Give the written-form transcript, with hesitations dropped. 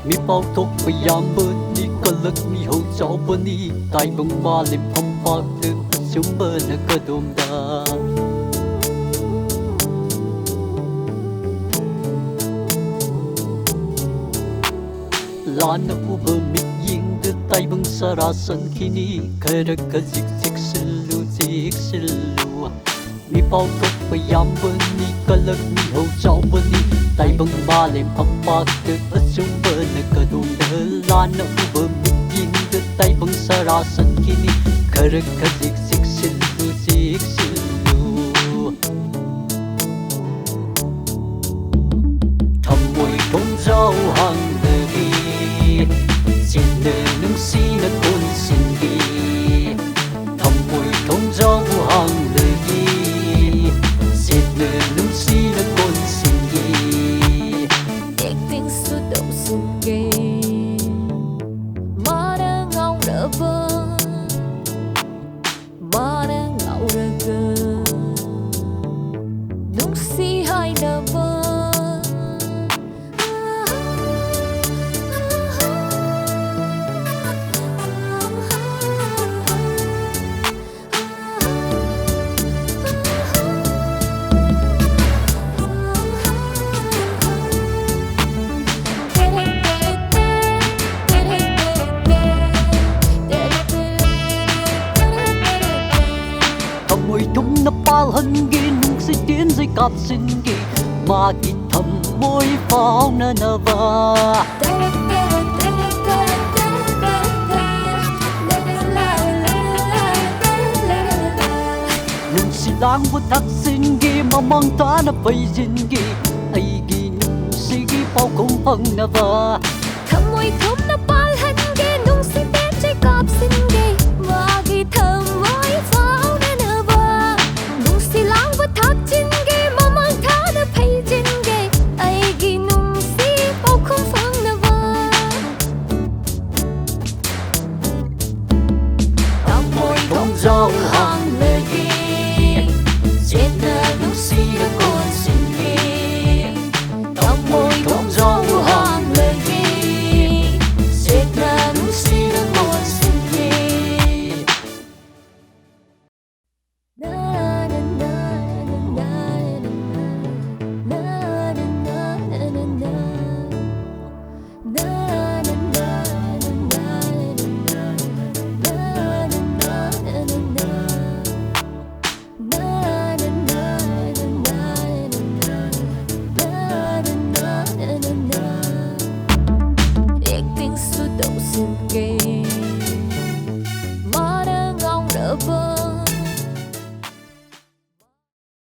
มีเป้าทุกพยายามเบอร์นี้ก็เลิกมีหัวเจ้าบนนี้ตายบังมาเล่มพมปากตึกชุมเบอร์นักกระดมดาลานนักอุบมิดยิงเดือดตายบังสาราสันขีนีเคยรักกันซิกซิกสิลูซิกสิลูมีเป้าทุกพยายามเบอร์นี้ก็เลิกมีหัวเจ้าบนนี้ตายบังมาเล่มพมปากตึกชุมเบอร์นักกระดมดาลานนักอุบมิดยิงเดือดตายบังสาราสันขีนีเคยรักกันซิกซิกสิลูซิกสิลูทำมวยของเจ้าหังxin lời nung si na con xin đi thầm mùi không gió hàng lời đi xin lời nung si na con xin đi đẹp tiếng suốt đầu xuân kề mà đã ngau đỡ vơ mà đã ngau đỡ gơ nung si hai đỡ vơ mùi thum na pal hân ghi nung si tiến dây cặp xin ghi mà đi thầm môi pháo na na va nung si lang bu thắc xin ghi mà mang ta na bay xin ghi ai ghi nung si ghi bao không hăng na va